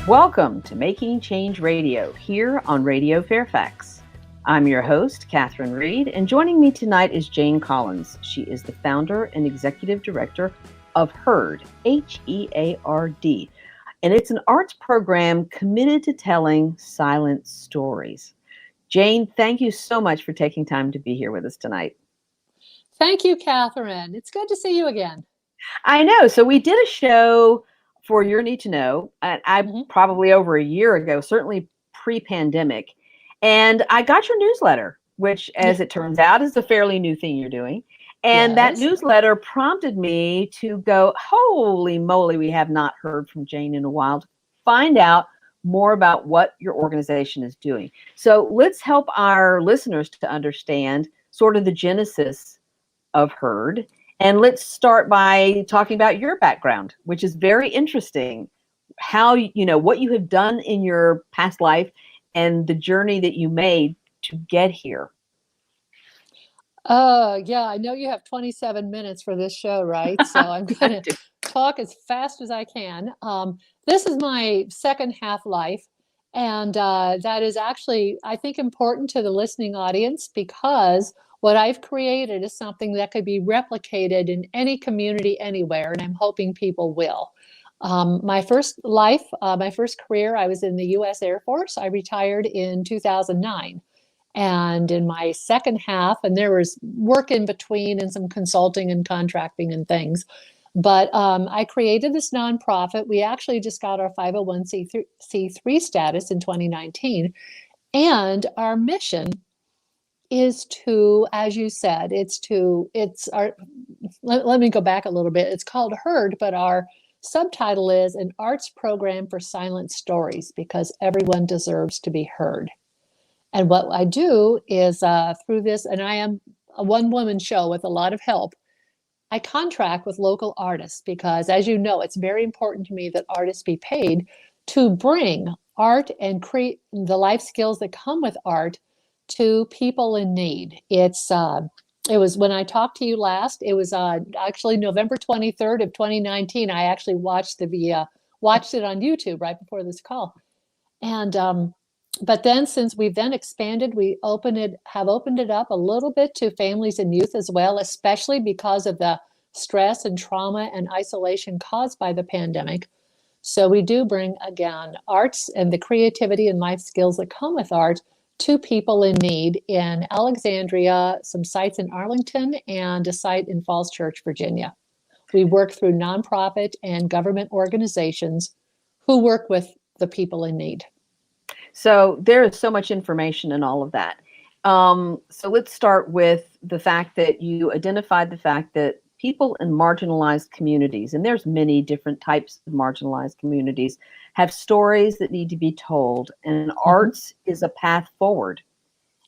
Welcome to Making Change Radio here on Radio Fairfax. I'm your host, Catherine Reed, and joining me tonight is Jane Collins. She is the founder and executive director of HEARD, H-E-A-R-D, and it's an arts program committed to telling silent stories. Jane, thank you so much for taking time to be here with us tonight. Thank you, Catherine. It's good to see you again. I know. So we did a show for Your Need to Know, probably over a year ago, certainly pre-pandemic. And I got your newsletter, which, as it turns out, is a fairly new thing you're doing. And that newsletter prompted me to go, holy moly, we have not heard from Jane in a while, to find out more about what your organization is doing. So let's help our listeners to understand sort of the genesis of HEARD. And let's start by talking about your background, which is very interesting. How, what you have done in your past life and the journey that you made to get here. Yeah, I know you have 27 minutes for this show, right? So I'm going to talk as fast as I can. This is my second half life. And that is actually, I think, important to the listening audience because what I've created is something that could be replicated in any community anywhere, and I'm hoping people will. My first life, my first career, I was in the U.S. Air Force. I retired in 2009. And in my second half, and there was work in between and some consulting and contracting and things, but I created this nonprofit. We actually just got our 501c3 status in 2019. And our mission is to, as you said, let me go back a little bit. It's called HEARD, but our subtitle is an arts program for silent stories because everyone deserves to be heard. And what I do is through this, and I am a one-woman show with a lot of help, I contract with local artists because, as you know, it's very important to me that artists be paid to bring art and create the life skills that come with art to people in need. It was when I talked to you last, it was actually November 23rd of 2019. I actually watched it on YouTube right before this call. And but then since we've then expanded, have opened it up a little bit to families and youth as well, especially because of the stress and trauma and isolation caused by the pandemic. So we do bring, again, arts and the creativity and life skills that come with art to people in need in Alexandria, some sites in Arlington, and a site in Falls Church, Virginia. We work through nonprofit and government organizations who work with the people in need. So there is so much information in all of that. So let's start with the fact that you identified the fact that people in marginalized communities, and there's many different types of marginalized communities, have stories that need to be told, and arts is a path forward.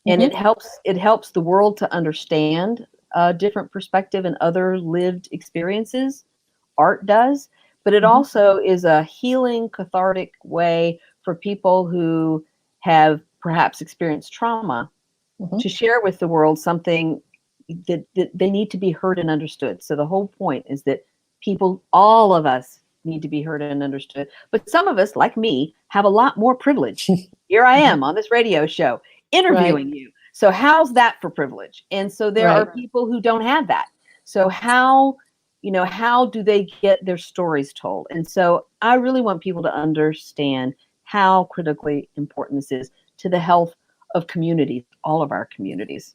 And it helps the world to understand a different perspective and other lived experiences. Art does, but it also is a healing, cathartic way for people who have perhaps experienced trauma to share with the world something that they need to be heard and understood. So the whole point is that people, all of us, need to be heard and understood. But some of us, like me, have a lot more privilege. Here I am on this radio show interviewing you. So how's that for privilege? And so there are people who don't have that. So how do they get their stories told? And so I really want people to understand how critically important this is to the health of communities, all of our communities.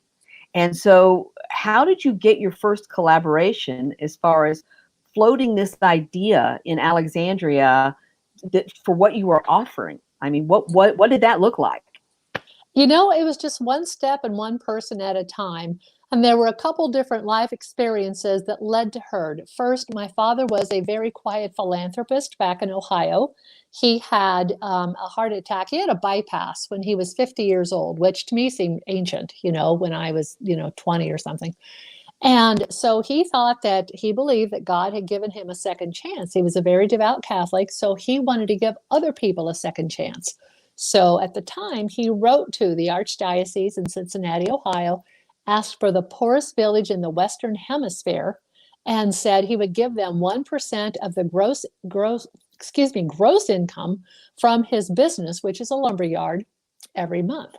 And so how did you get your first collaboration as far as floating this idea in Alexandria for what you were offering? I mean, what did that look like? It was just one step and one person at a time. And there were a couple different life experiences that led to HEARD. First, my father was a very quiet philanthropist back in Ohio. He had a heart attack. He had a bypass when he was 50 years old, which to me seemed ancient, when I was, 20 or something. And so he believed that God had given him a second chance. He was a very devout Catholic, so he wanted to give other people a second chance. So at the time, he wrote to the Archdiocese in Cincinnati, Ohio, asked for the poorest village in the Western Hemisphere, and said he would give them 1% of the gross gross income from his business, which is a lumber yard, every month.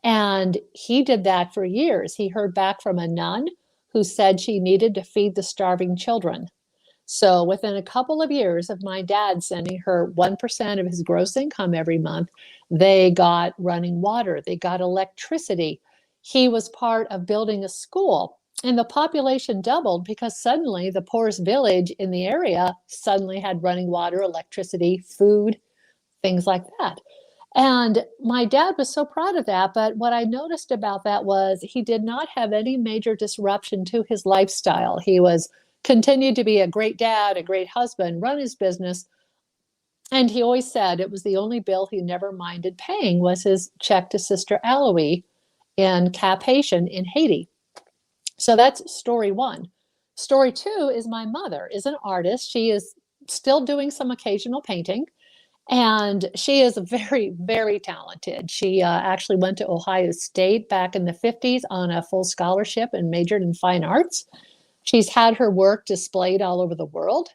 And he did that for years. He heard back from a nun who said she needed to feed the starving children. So within a couple of years of my dad sending her 1% of his gross income every month, they got running water, they got electricity. He was part of building a school, and the population doubled because suddenly the poorest village in the area suddenly had running water, electricity, food, things like that. And my dad was so proud of that. But what I noticed about that was he did not have any major disruption to his lifestyle. He was continued to be a great dad, a great husband, run his business. And he always said it was the only bill he never minded paying was his check to Sister Aloe in Cap Haitian in Haiti. So that's story one. Story two is my mother is an artist. She is still doing some occasional painting. And she is very, very talented. She actually went to Ohio State back in the 50s on a full scholarship and majored in fine arts. She's had her work displayed all over the world.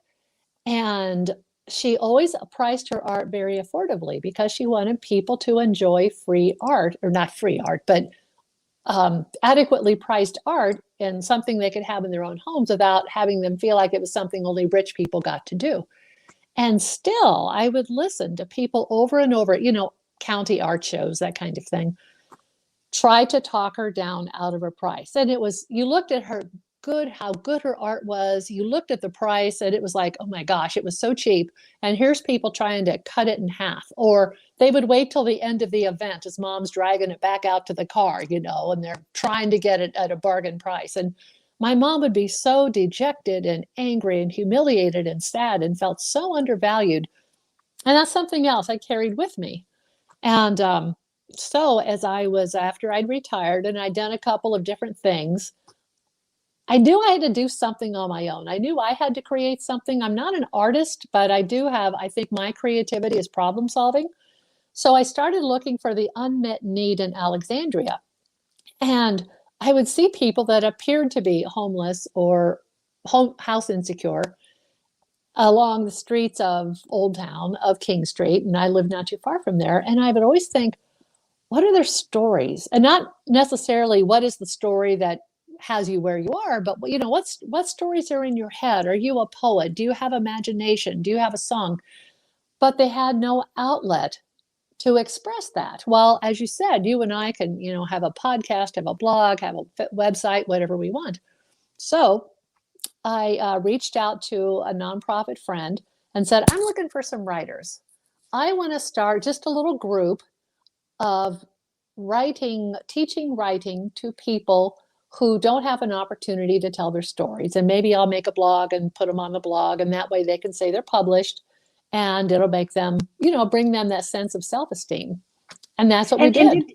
And she always priced her art very affordably because she wanted people to enjoy free art, or not free art, but adequately priced art and something they could have in their own homes without having them feel like it was something only rich people got to do. And still, I would listen to people over and over, county art shows, that kind of thing, try to talk her down out of her price. And it was, you looked at her how good her art was. You looked at the price and it was like, oh my gosh, it was so cheap. And here's people trying to cut it in half. Or they would wait till the end of the event as mom's dragging it back out to the car, and they're trying to get it at a bargain price. And my mom would be so dejected and angry and humiliated and sad and felt so undervalued. And that's something else I carried with me. And so after I'd retired and I'd done a couple of different things, I knew I had to do something on my own. I knew I had to create something. I'm not an artist, but I think my creativity is problem solving. So I started looking for the unmet need in Alexandria. And I would see people that appeared to be homeless or house insecure along the streets of Old Town, of King Street, and I lived not too far from there. And I would always think, what are their stories? And not necessarily what is the story that has you where you are, but what stories are in your head? Are you a poet? Do you have imagination? Do you have a song? But they had no outlet to express that. Well, as you said, you and I can, have a podcast, have a blog, have a website, whatever we want. So I reached out to a nonprofit friend and said, I'm looking for some writers. I want to start just a little group of teaching writing to people who don't have an opportunity to tell their stories. And maybe I'll make a blog and put them on the blog, and that way they can say they're published, and it'll make them, bring them that sense of self-esteem. And that's what we did.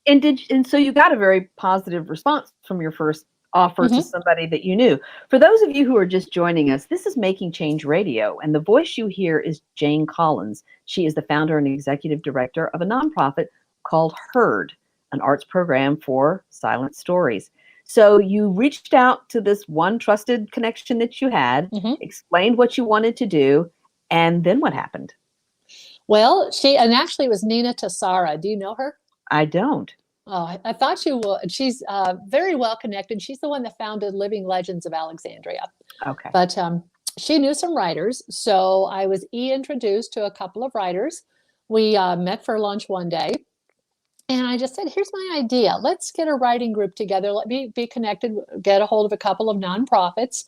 And so you got a very positive response from your first offer to somebody that you knew. For those of you who are just joining us, this is Making Change Radio, and the voice you hear is Jane Collins. She is the founder and executive director of a nonprofit called Heard, an arts program for silent stories. So you reached out to this one trusted connection that you had, explained what you wanted to do, and then what happened? Well, actually it was Nina Tassara. Do you know her? I don't. Oh, I thought you would. She's very well connected. She's the one that founded Living Legends of Alexandria. Okay. But she knew some writers. So I was introduced to a couple of writers. We met for lunch one day. And I just said, here's my idea. Let's get a writing group together. Let me be connected, get a hold of a couple of nonprofits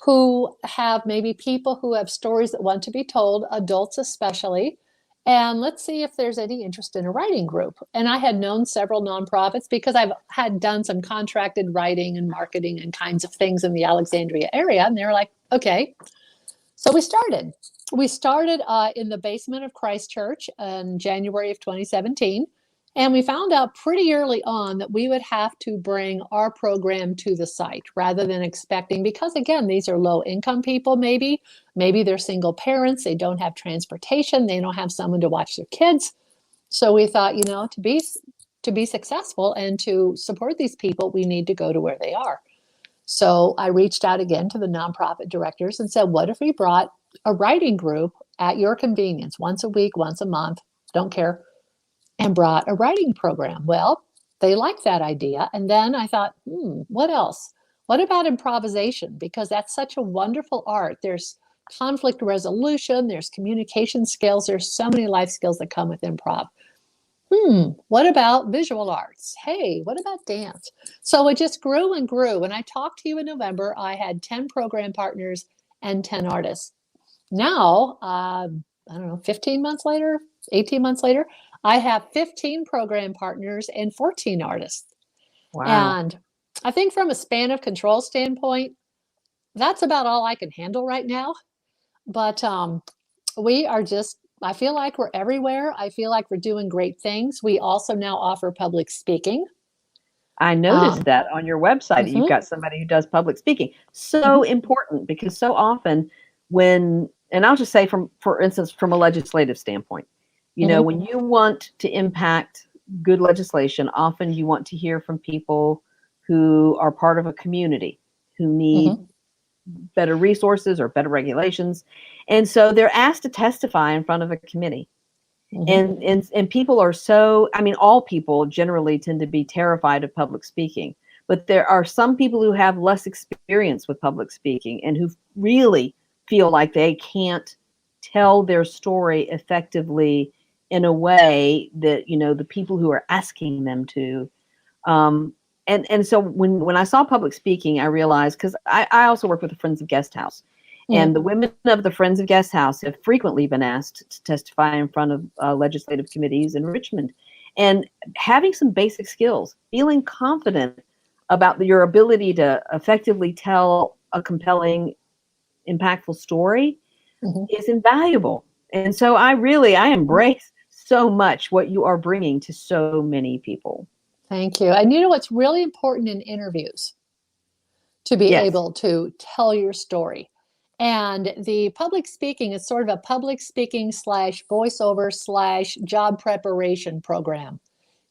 who have maybe people who have stories that want to be told, adults especially. And let's see if there's any interest in a writing group. And I had known several nonprofits because I've had done some contracted writing and marketing and kinds of things in the Alexandria area. And they were like, okay. So we started. We started in the basement of Christ Church in January of 2017. And we found out pretty early on that we would have to bring our program to the site rather than expecting, because again, these are low income people, maybe they're single parents, they don't have transportation, they don't have someone to watch their kids. So we thought, to be successful and to support these people, we need to go to where they are. So I reached out again to the nonprofit directors and said, what if we brought a writing group at your convenience, once a week, once a month, don't care, and brought a writing program? Well, they liked that idea. And then I thought, what else? What about improvisation? Because that's such a wonderful art. There's conflict resolution, there's communication skills, there's so many life skills that come with improv. What about visual arts? Hey, what about dance? So it just grew and grew. When I talked to you in November, I had 10 program partners and 10 artists. Now, I don't know, 15 months later, 18 months later, I have 15 program partners and 14 artists. Wow. And I think from a span of control standpoint, that's about all I can handle right now. But we are just, I feel like we're everywhere. I feel like we're doing great things. We also now offer public speaking. I noticed that on your website, you've got somebody who does public speaking. So important, because so often when, and I'll just say for instance, from a legislative standpoint, you know, when you want to impact good legislation, often you want to hear from people who are part of a community, who need better resources or better regulations. And so they're asked to testify in front of a committee. And people are so, I mean, all people generally tend to be terrified of public speaking, but there are some people who have less experience with public speaking and who really feel like they can't tell their story effectively in a way that, you know, the people who are asking them to. And so when I saw public speaking, I realized, because I also work with the Friends of Guest House, and the women of the Friends of Guest House have frequently been asked to testify in front of legislative committees in Richmond. And having some basic skills, feeling confident about your ability to effectively tell a compelling, impactful story is invaluable. And so I embrace so much what you are bringing to so many people. Thank you. And you know what's really important in interviews? To be able to tell your story. And the public speaking is sort of a public speaking / voiceover / job preparation program.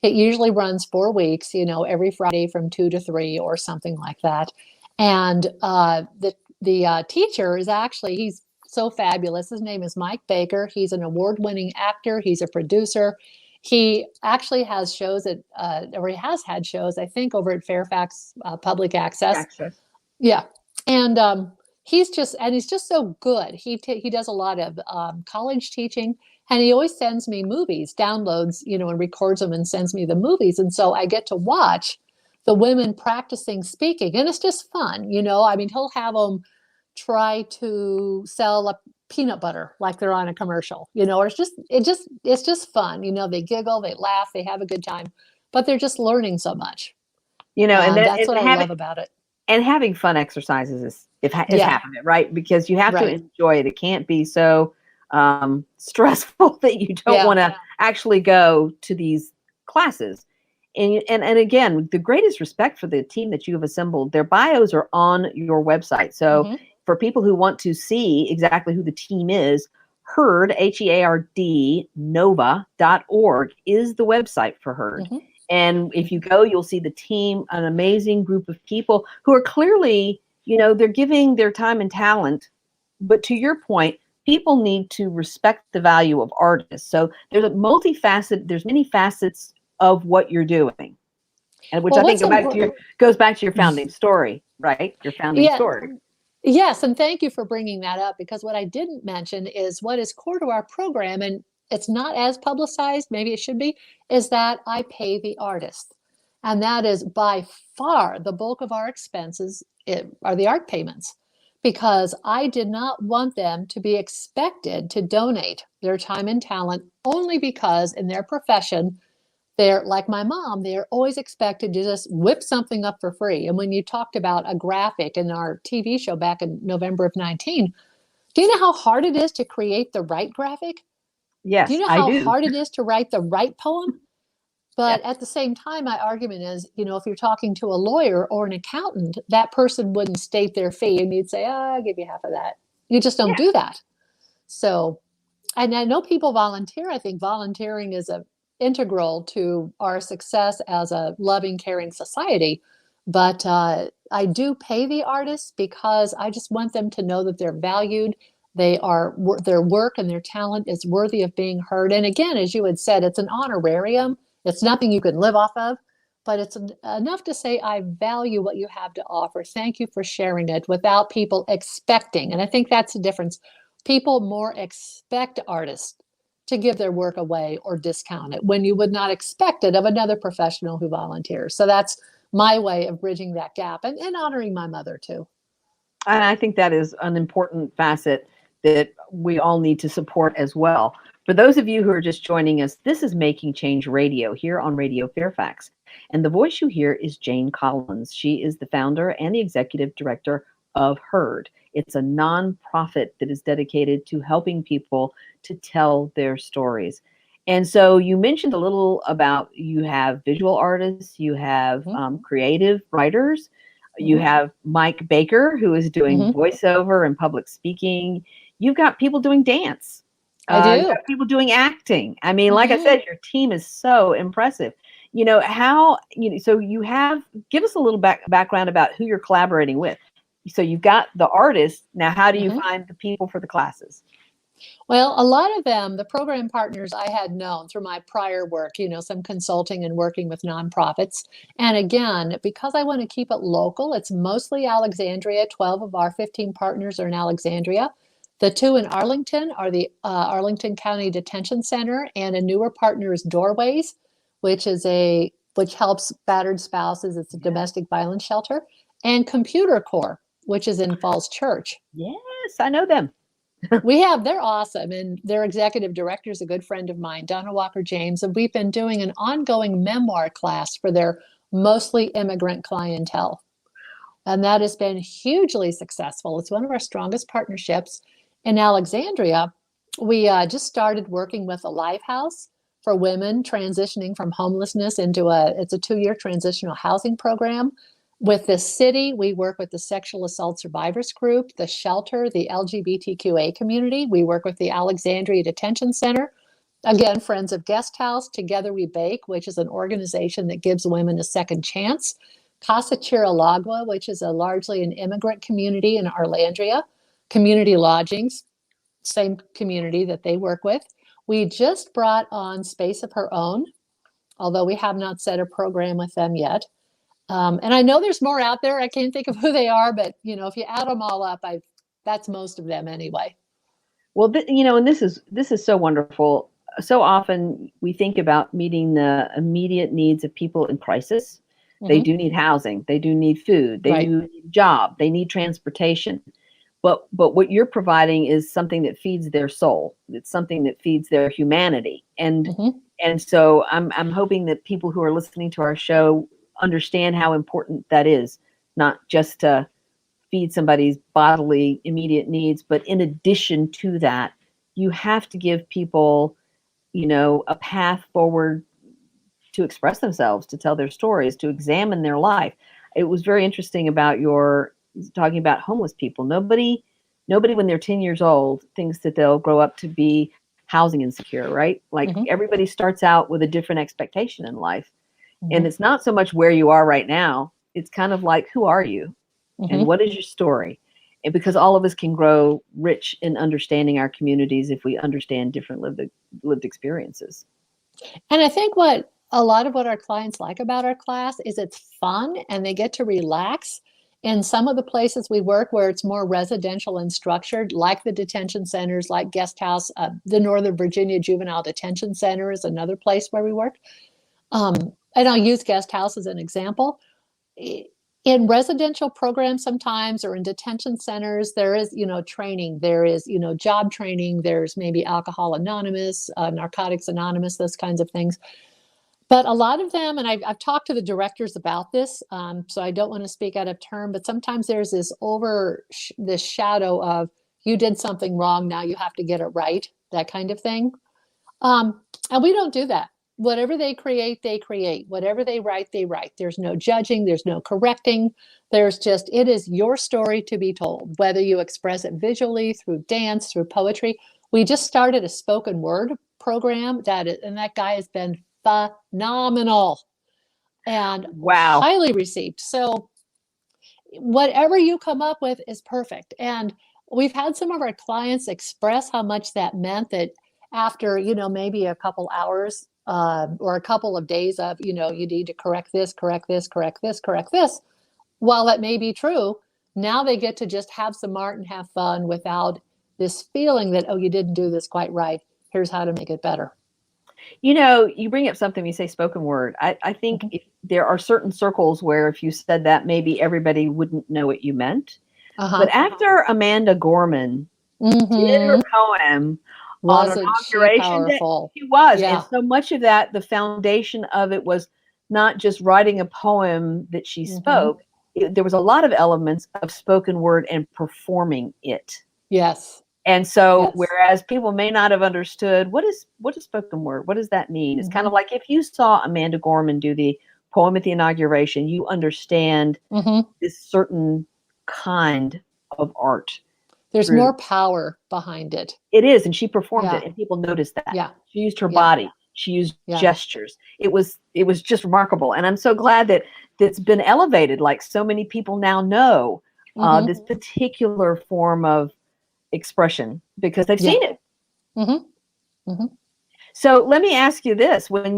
It usually runs 4 weeks, you know, every Friday from 2 to 3 or something like that. And the teacher is actually, he's so fabulous. His name is Mike Baker. He's an award-winning actor. He's a producer. He actually has shows at, or he has had shows, I think, over at Fairfax Public Access. Yeah. And he's just so good. He does a lot of college teaching, and he always sends me movies, downloads, you know, and records them and sends me the movies. And so I get to watch the women practicing speaking, and it's just fun. You know, I mean, he'll have them try to sell a peanut butter like they're on a commercial, you know, or it's just fun. You know, they giggle, they laugh, they have a good time, but they're just learning so much. You know, and that's what I love about it. And having fun exercises is half of it, right? Because you have to enjoy it. It can't be so stressful that you don't want to actually go to these classes. And again, the greatest respect for the team that you have assembled. Their bios are on your website. So for people who want to see exactly who the team is, HEARD, HEARD, Nova.org is the website for HEARD. And if you go, you'll see the team, an amazing group of people who are clearly, you know, they're giving their time and talent. But to your point, people need to respect the value of artists. So there's there's many facets of what you're doing. And which I think goes back to your founding story, right? Your founding story. Yes, and thank you for bringing that up, because what I didn't mention is what is core to our program, and it's not as publicized, maybe it should be, is that I pay the artist. And that is by far the bulk of our expenses are the art payments, because I did not want them to be expected to donate their time and talent only because in their profession, they're like my mom, they're always expected to just whip something up for free. And when you talked about a graphic in our TV show back in November of 19, do you know how hard it is to create the right graphic? Yes, do you know how hard it is to write the right poem? But at the same time, my argument is, you know, if you're talking to a lawyer or an accountant, that person wouldn't state their fee and you'd say, I'll give you half of that. You just don't do that. So, and I know people volunteer. I think volunteering is integral to our success as a loving, caring society. But I do pay the artists because I just want them to know that they're valued. Their work and their talent is worthy of being heard. And again, as you had said, it's an honorarium. It's nothing you can live off of, but it's enough to say, I value what you have to offer. Thank you for sharing it, without people expecting. And I think that's the difference. People more expect artists to give their work away or discount it when you would not expect it of another professional who volunteers. So that's my way of bridging that gap, and honoring my mother too. And I think that is an important facet that we all need to support as well. For those of you who are just joining us, this is Making Change Radio here on Radio Fairfax. And the voice you hear is Jane Collins. She is the founder and the executive director of HEARD. It's a nonprofit that is dedicated to helping people to tell their stories. And so you mentioned a little about, you have visual artists, you have creative writers, you have Mike Baker, who is doing voiceover and public speaking. You've got people doing dance. I do. You've got people doing acting. I mean, like I said, your team is so impressive. So you have, give us a little background about who you're collaborating with. So you've got the artists. Now, how do you find the people for the classes? Well, a lot of them, the program partners I had known through my prior work, some consulting and working with nonprofits. And again, because I want to keep it local, it's mostly Alexandria. 12 of our 15 partners are in Alexandria. The two in Arlington are the Arlington County Detention Center, and a newer partner is Doorways, which helps battered spouses. It's a domestic violence shelter, and Computer Corps, which is in Falls Church. Yes, I know them. They're awesome. And their executive director is a good friend of mine, Donna Walker James. And we've been doing an ongoing memoir class for their mostly immigrant clientele. And that has been hugely successful. It's one of our strongest partnerships. In Alexandria, we just started working with a Life House for women transitioning from homelessness into it's a 2-year transitional housing program. With the city, we work with the Sexual Assault Survivors Group, the shelter, the LGBTQA community. We work with the Alexandria Detention Center. Again, Friends of Guest House. Together We Bake, which is an organization that gives women a second chance. Casa Chiralagua, which is largely an immigrant community in Arlandria. Community Lodgings, same community that they work with. We just brought on Space of Her Own, although we have not set a program with them yet. And I know there's more out there. I can't think of who they are, but if you add them all up, that's most of them anyway. Well, and this is so wonderful. So often we think about meeting the immediate needs of people in crisis. They do need housing. They do need food. They do need a job. They need transportation. But what you're providing is something that feeds their soul. It's something that feeds their humanity. And so I'm hoping that people who are listening to our show understand how important that is, not just to feed somebody's bodily immediate needs, but in addition to that, you have to give people, a path forward to express themselves, to tell their stories, to examine their life. It was very interesting about your talking about homeless people. Nobody when they're 10 years old thinks that they'll grow up to be housing insecure, right? Like everybody starts out with a different expectation in life. And it's not so much where you are right now. It's kind of like, who are you? And what is your story? And because all of us can grow rich in understanding our communities if we understand different lived experiences. And I think a lot of what our clients like about our class is it's fun and they get to relax. In some of the places we work where it's more residential and structured, like the detention centers, like Guest House, the Northern Virginia Juvenile Detention Center is another place where we work. And I'll use Guest House as an example. In residential programs sometimes, or in detention centers, there is, training. There is, job training. There's maybe Alcohol Anonymous, Narcotics Anonymous, those kinds of things. But a lot of them, and I've talked to the directors about this, so I don't want to speak out of turn, but sometimes there's this shadow of, you did something wrong, now you have to get it right, that kind of thing. And we don't do that. Whatever they create, they create. Whatever they write, they write. There's no judging. There's no correcting. It is your story to be told, whether you express it visually, through dance, through poetry. We just started a spoken word program, and that guy has been phenomenal. and Wow. highly received. So whatever you come up with is perfect. And we've had some of our clients express how much that meant, that after, maybe a couple hours or a couple of days of, you need to correct this, correct this, correct this, correct this. While that may be true, now they get to just have some art and have fun without this feeling that, oh, you didn't do this quite right. Here's how to make it better. You bring up something when you say spoken word. I think there are certain circles where if you said that, maybe everybody wouldn't know what you meant. But after Amanda Gorman did her poem on Wasn't she Inauguration Day, powerful? she was. Yeah. And so much of that, the foundation of it was not just writing a poem that she spoke. There was a lot of elements of spoken word and performing it. Yes. And so, whereas people may not have understood what is spoken word, what does that mean? It's kind of like if you saw Amanda Gorman do the poem at the inauguration, you understand this certain kind of art. There's more power behind it. It is, and she performed it, and people noticed that. Yeah. She used her body. She used gestures. It was just remarkable, and I'm so glad that it's been elevated. Like so many people now know this particular form of expression because they've seen it. So let me ask you this: when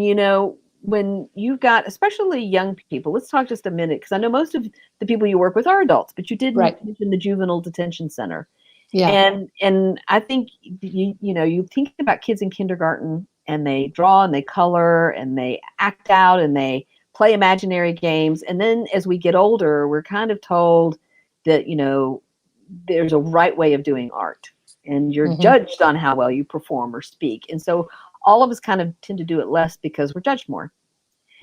you've got, especially young people, let's talk just a minute, because I know most of the people you work with are adults, but you did mention the juvenile detention center. Yeah. And I think you think about kids in kindergarten, and they draw and they color and they act out and they play imaginary games, and then as we get older, we're kind of told that there's a right way of doing art, and you're judged on how well you perform or speak. And so all of us kind of tend to do it less because we're judged more.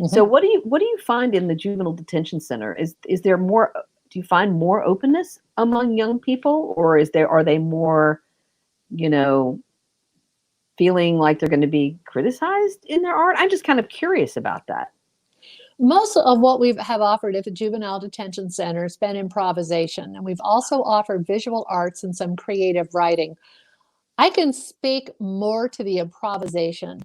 So what do you find in the juvenile detention center? Is there more, do you find more openness among young people, or are they more, feeling like they're going to be criticized in their art? I'm just kind of curious about that. Most of what we have offered at the Juvenile Detention Center has been improvisation, and we've also offered visual arts and some creative writing. I can speak more to the improvisation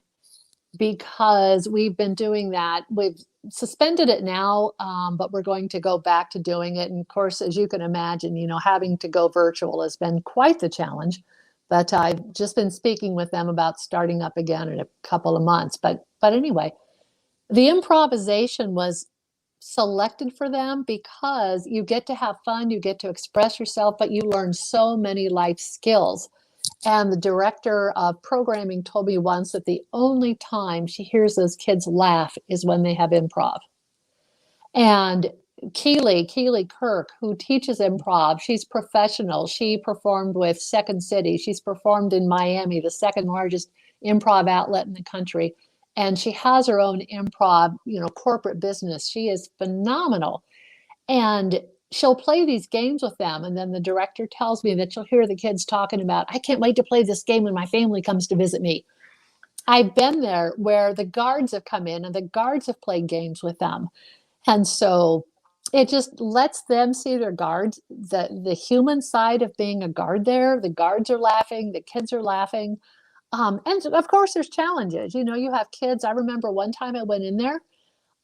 because we've been doing that. We've suspended it now, but we're going to go back to doing it. And of course, as you can imagine, having to go virtual has been quite the challenge. But I've just been speaking with them about starting up again in a couple of months. But anyway, the improvisation was selected for them because you get to have fun, you get to express yourself, but you learn so many life skills. And the director of programming told me once that the only time she hears those kids laugh is when they have improv. And Keely Kirk, who teaches improv, she's professional. She performed with Second City. She's performed in Miami, the second largest improv outlet in the country. And she has her own improv, corporate business. She is phenomenal. And she'll play these games with them. And then the director tells me that she'll hear the kids talking about, I can't wait to play this game when my family comes to visit me. I've been there where the guards have come in and the guards have played games with them. And so it just lets them see their guards, the human side of being a guard there. The guards are laughing, the kids are laughing. And of course, there's challenges. You have kids. I remember one time I went in there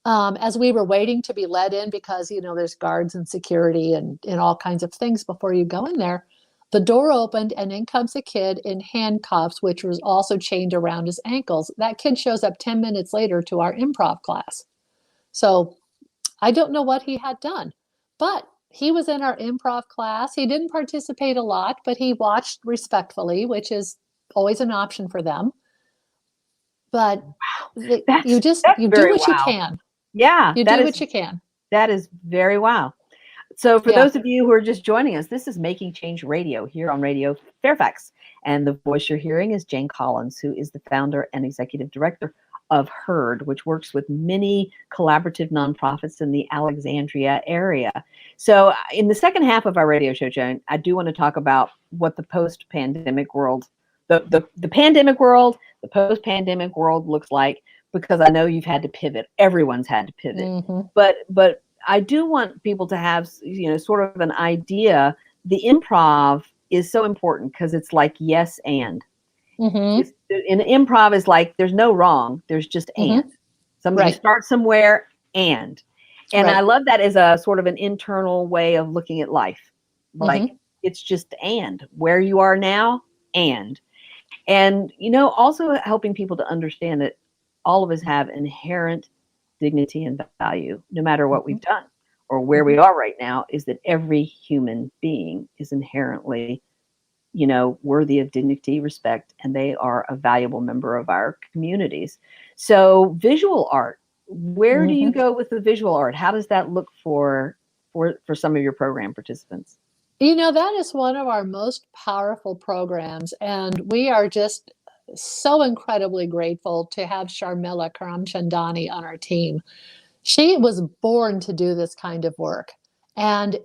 as we were waiting to be let in because, there's guards and security and all kinds of things before you go in there. The door opened and in comes a kid in handcuffs, which was also chained around his ankles. That kid shows up 10 minutes later to our improv class. So I don't know what he had done, but he was in our improv class. He didn't participate a lot, but he watched respectfully, which is always an option for them. But you do what you can. Yeah. You do what you can. That is very wow. So for those of you who are just joining us, this is Making Change Radio here on Radio Fairfax. And the voice you're hearing is Jane Collins, who is the founder and executive director of HERD, which works with many collaborative nonprofits in the Alexandria area. So in the second half of our radio show, Joan, I do want to talk about what the post-pandemic world, the pandemic world, the post-pandemic world looks like, because I know you've had to pivot. Everyone's had to pivot. But I do want people to have, sort of an idea. The improv is so important because it's like yes and. In improv is like there's no wrong, there's just and. Somebody starts somewhere And Right. I love that as a sort of an internal way of looking at life. Like Mhm. it's just and where you are now and also helping people to understand that all of us have inherent dignity and value, no matter what Mhm. we've done or where we Mhm. are right now, is that every human being is inherently, worthy of dignity, respect, and they are a valuable member of our communities. So visual art, where do you Mhm. go with the visual art? How does that look for some of your program participants? That is one of our most powerful programs, and we are just so incredibly grateful to have Sharmila Karamchandani on our team. She was born to do this kind of work. And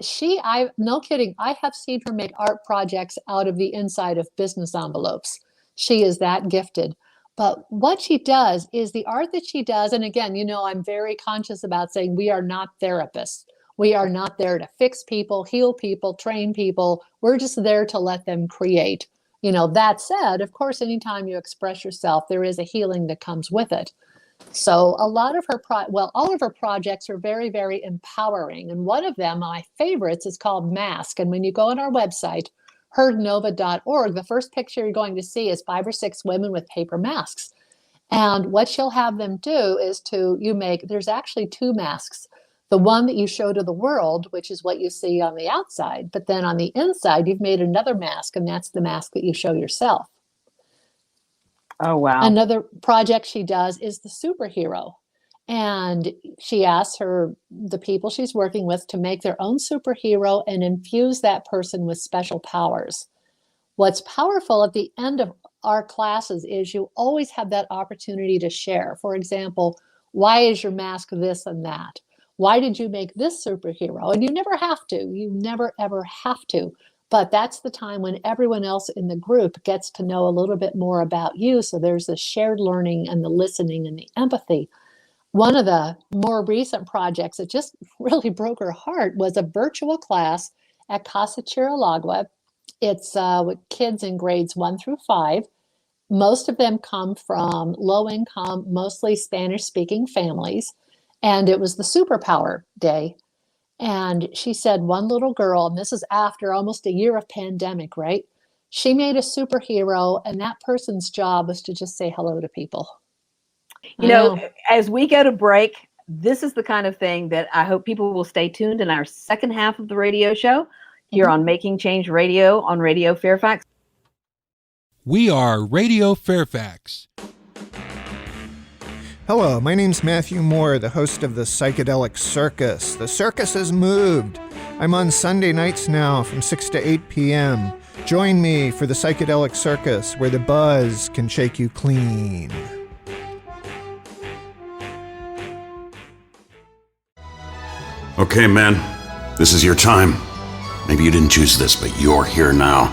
no kidding, I have seen her make art projects out of the inside of business envelopes. She is that gifted. But what she does is the art that she does, and again, I'm very conscious about saying we are not therapists. We are not there to fix people, heal people, train people. We're just there to let them create. That said, of course, anytime you express yourself, there is a healing that comes with it. So a lot of all of her projects are very, very empowering. And one of them, my favorites, is called Mask. And when you go on our website, herdnova.org, the first picture you're going to see is 5 or 6 women with paper masks. And what she'll have them do is there's actually 2 masks. The one that you show to the world, which is what you see on the outside, but then on the inside, you've made another mask, and that's the mask that you show yourself. Oh, wow. Another project she does is the superhero. And she asks the people she's working with to make their own superhero and infuse that person with special powers. What's powerful at the end of our classes is you always have that opportunity to share. For example, why is your mask this and that? Why did you make this superhero? And you never have to. You never, ever have to. But that's the time when everyone else in the group gets to know a little bit more about you. So there's the shared learning and the listening and the empathy. One of the more recent projects that just really broke her heart was a virtual class at Casa Chiralagua. It's with kids in grades 1 through 5. Most of them come from low income, mostly Spanish speaking families. And it was the superpower day. And she said one little girl, and this is after almost a year of pandemic, right? She made a superhero, and that person's job was to just say hello to people. I know. As we go to break, this is the kind of thing that I hope people will stay tuned in our second half of the radio show here on Making Change Radio on Radio Fairfax. We are Radio Fairfax. Hello, my name's Matthew Moore, the host of the Psychedelic Circus. The circus has moved. I'm on Sunday nights now from 6 to 8 p.m. Join me for the Psychedelic Circus, where the buzz can shake you clean. Okay, man, this is your time. Maybe you didn't choose this, but you're here now.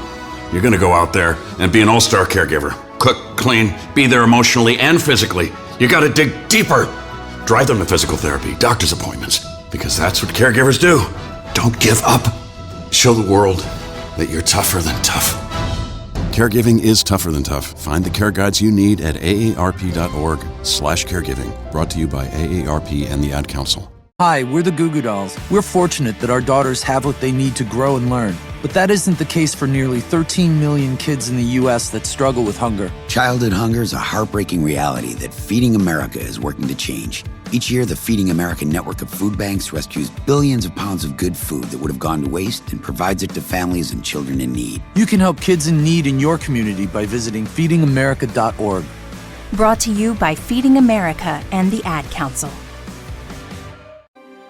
You're gonna go out there and be an all-star caregiver. Cook, clean, be there emotionally and physically. You gotta dig deeper. Drive them to physical therapy, doctor's appointments, because that's what caregivers do. Don't give up. Show the world that you're tougher than tough. Caregiving is tougher than tough. Find the care guides you need at aarp.org/caregiving. Brought to you by AARP and the Ad Council. Hi, we're the Goo Goo Dolls. We're fortunate that our daughters have what they need to grow and learn. But that isn't the case for nearly 13 million kids in the U.S. that struggle with hunger. Childhood hunger is a heartbreaking reality that Feeding America is working to change. Each year, the Feeding America network of food banks rescues billions of pounds of good food that would have gone to waste and provides it to families and children in need. You can help kids in need in your community by visiting feedingamerica.org. Brought to you by Feeding America and the Ad Council.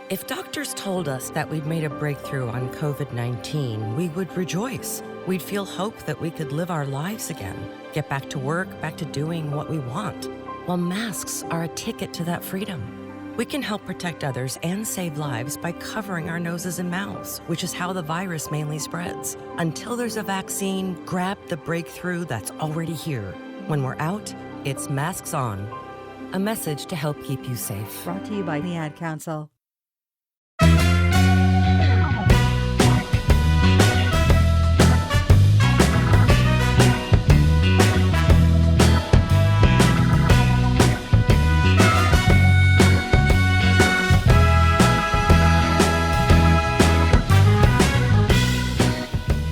If doctors told us that we'd made a breakthrough on COVID-19, we would rejoice. We'd feel hope that we could live our lives again, get back to work, back to doing what we want. Well, masks are a ticket to that freedom. We can help protect others and save lives by covering our noses and mouths, which is how the virus mainly spreads. Until there's a vaccine, grab the breakthrough that's already here. When we're out, it's masks on. A message to help keep you safe. Brought to you by the Ad Council.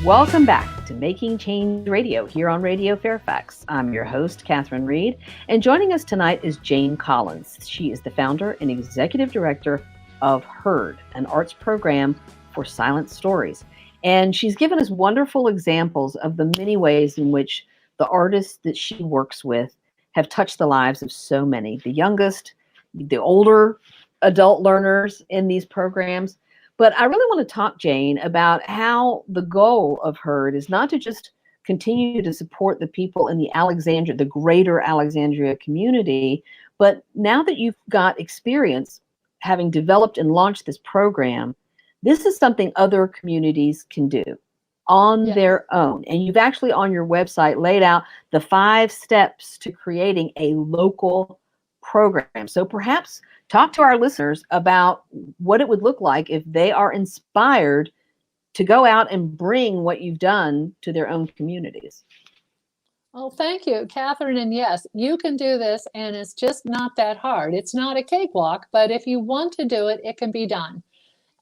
Welcome back to Making Change Radio here on Radio Fairfax. I'm your host, Catherine Reed, and joining us tonight is Jane Collins. She is the founder and executive director of HEARD, an arts program for silent stories. And she's given us wonderful examples of the many ways in which the artists that she works with have touched the lives of so many, the youngest, the older adult learners in these programs. But I really want to talk, Jane, about how the goal of HEARD is not to just continue to support the people in the greater Alexandria community, but now that you've got experience having developed and launched this program, this is something other communities can do on their own. And you've actually on your website laid out the 5 steps to creating a local program. So perhaps talk to our listeners about what it would look like if they are inspired to go out and bring what you've done to their own communities. Oh, thank you, Catherine. And yes, you can do this, and it's just not that hard. It's not a cakewalk, but if you want to do it, it can be done.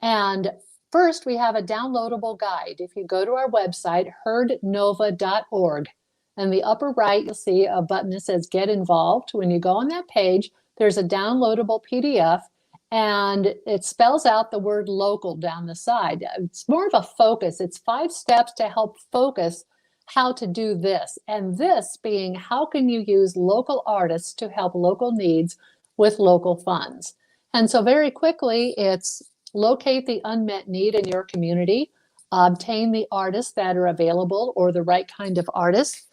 And first, we have a downloadable guide. If you go to our website, heardnova.org, in the upper right, you'll see a button that says Get Involved. When you go on that page, there's a downloadable PDF, and it spells out the word local down the side. It's more of a focus. It's 5 steps to help focus how to do this. And this being, how can you use local artists to help local needs with local funds? And so very quickly, it's locate the unmet need in your community, obtain the artists that are available or the right kind of artists.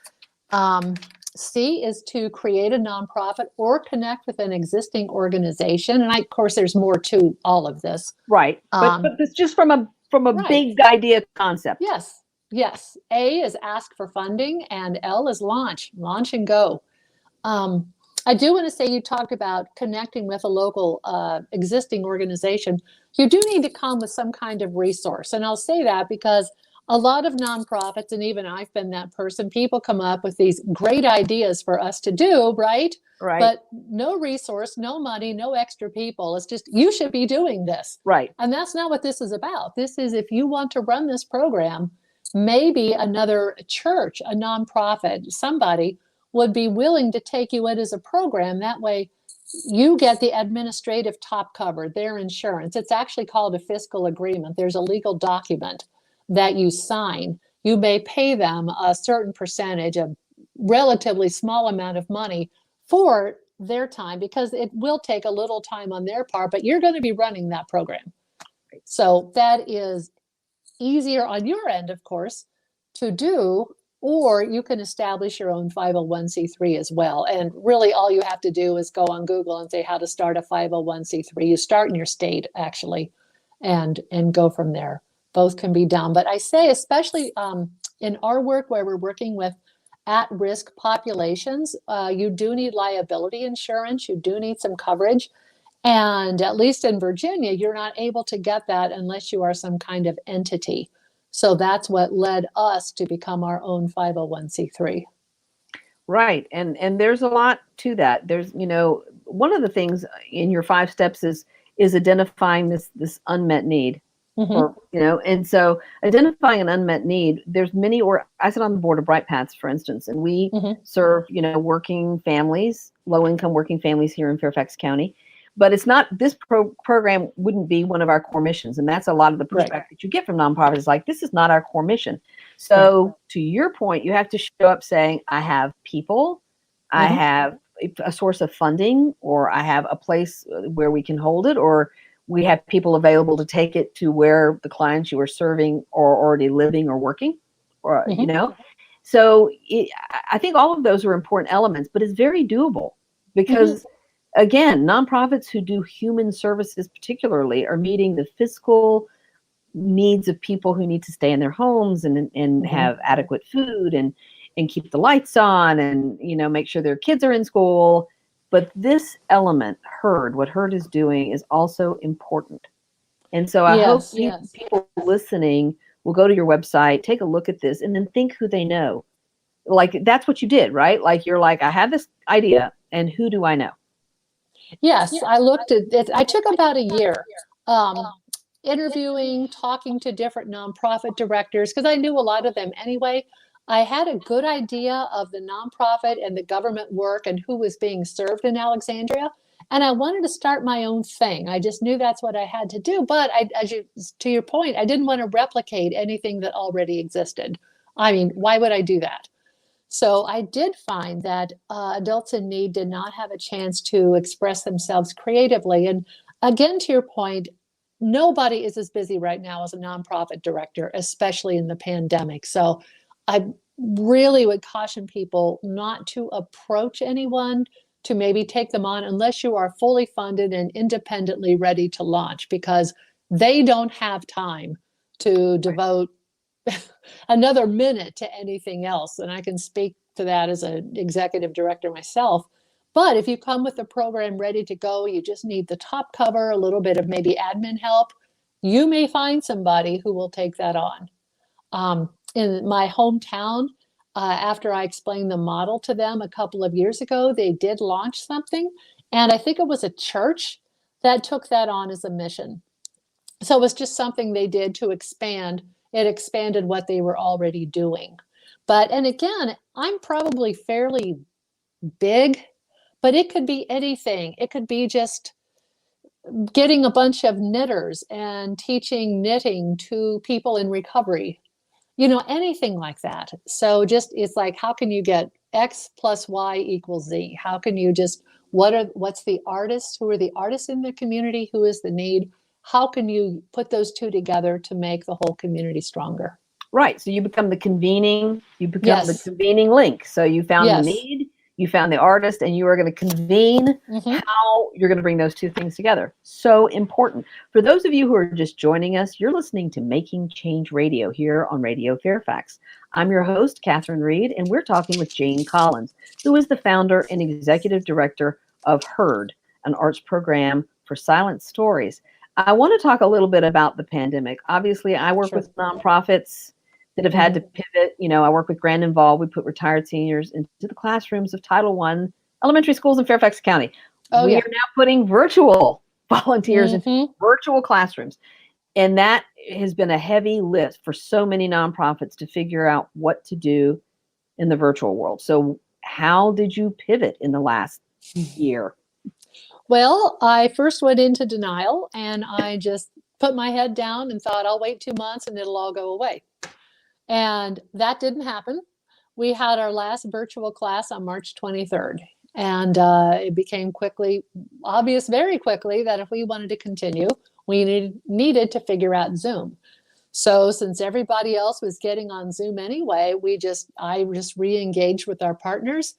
C is to create a nonprofit or connect with an existing organization. And of course, there's more to all of this. Right. But it's just from a right. Big idea concept. Yes. Yes. A is ask for funding, and L is launch and go. I do want to say, you talked about connecting with a local existing organization. You do need to come with some kind of resource. And I'll say that because a lot of nonprofits, and even I've been that person, people come up with these great ideas for us to do, right? Right. But no resource, no money, no extra people. It's just, you should be doing this. Right. And that's not what this is about. This is, if you want to run this program, maybe another church, a nonprofit, somebody would be willing to take you in as a program. That way you get the administrative top cover, their insurance. It's actually called a fiscal agreement. There's a legal document that you sign. You may pay them a certain percentage, a relatively small amount of money for their time, because it will take a little time on their part, but you're going to be running that program. So that is easier on your end, of course, to do, or you can establish your own 501c3 as well. And really all you have to do is go on Google and say how to start a 501c3. You start in your state, actually, and go from there. Both can be done. But I say, especially in our work where we're working with at-risk populations, you do need liability insurance. You do need some coverage. And at least in Virginia, you're not able to get that unless you are some kind of entity. So that's what led us to become our own 501c3. Right. And there's a lot to that. There's, one of the things in your 5 steps is identifying this unmet need. Mm-hmm. Or, and so identifying an unmet need, there's many, or I sit on the board of Bright Paths, for instance, and we serve, working families, low-income working families here in Fairfax County. But it's not, this program wouldn't be one of our core missions. And that's a lot of the pushback that you get from nonprofits, like, this is not our core mission. So to your point, you have to show up saying, I have people, I have a source of funding, or I have a place where we can hold it, or we have people available to take it to where the clients you are serving are already living or working, or, So I think all of those are important elements, but it's very doable because again, nonprofits who do human services particularly are meeting the physical needs of people who need to stay in their homes and have adequate food and keep the lights on and, make sure their kids are in school. But this element, HEARD, what HEARD is doing is also important. And so I hope people listening will go to your website, take a look at this, and then think who they know. Like, that's what you did, right? Like, you're like, I have this idea, and who do I know? Yes, I looked at it. I took about a year. interviewing, talking to different nonprofit directors, because I knew a lot of them anyway. I had a good idea of the nonprofit and the government work and who was being served in Alexandria. And I wanted to start my own thing. I just knew that's what I had to do. But to your point, I didn't want to replicate anything that already existed. I mean, why would I do that? So I did find that adults in need did not have a chance to express themselves creatively. And again, to your point, nobody is as busy right now as a nonprofit director, especially in the pandemic. So I really would caution people not to approach anyone to maybe take them on unless you are fully funded and independently ready to launch, because they don't have time to devote another minute to anything else. And I can speak to that as an executive director myself. But if you come with the program ready to go, you just need the top cover, a little bit of maybe admin help, you may find somebody who will take that on. In my hometown, after I explained the model to them a couple of years ago, they did launch something. And I think it was a church that took that on as a mission. So it was just something they did to expand. It expanded what they were already doing. And again, I'm probably fairly big, but it could be anything. It could be just getting a bunch of knitters and teaching knitting to people in recovery, anything like that. So just, it's like, how can you get X plus Y equals Z? How can you just, what's the artists? Who are the artists in the community? Who is the need? How can you put those two together to make the whole community stronger? Right. So you become the convening Yes. the convening link. So you found Yes. the need, you found the artist, and you are going to convene how you're going to bring those two things together. So important. For those of you who are just joining us, you're listening to Making Change Radio here on Radio Fairfax. I'm your host, Catherine Reed, and we're talking with Jane Collins, who is the founder and executive director of HEARD, an arts program for silent stories. I want to talk a little bit about the pandemic. Obviously, I work with nonprofits that have had to pivot. I work with Grand Involved. We put retired seniors into the classrooms of Title I elementary schools in Fairfax County. We are now putting virtual volunteers into virtual classrooms. And that has been a heavy lift for so many nonprofits to figure out what to do in the virtual world. So how did you pivot in the last year? Well, I first went into denial and I just put my head down and thought, I'll wait 2 months and it'll all go away. And that didn't happen. We had our last virtual class on March 23rd. And it became obvious very quickly that if we wanted to continue, we needed to figure out Zoom. So since everybody else was getting on Zoom anyway, I just re-engaged with our partners.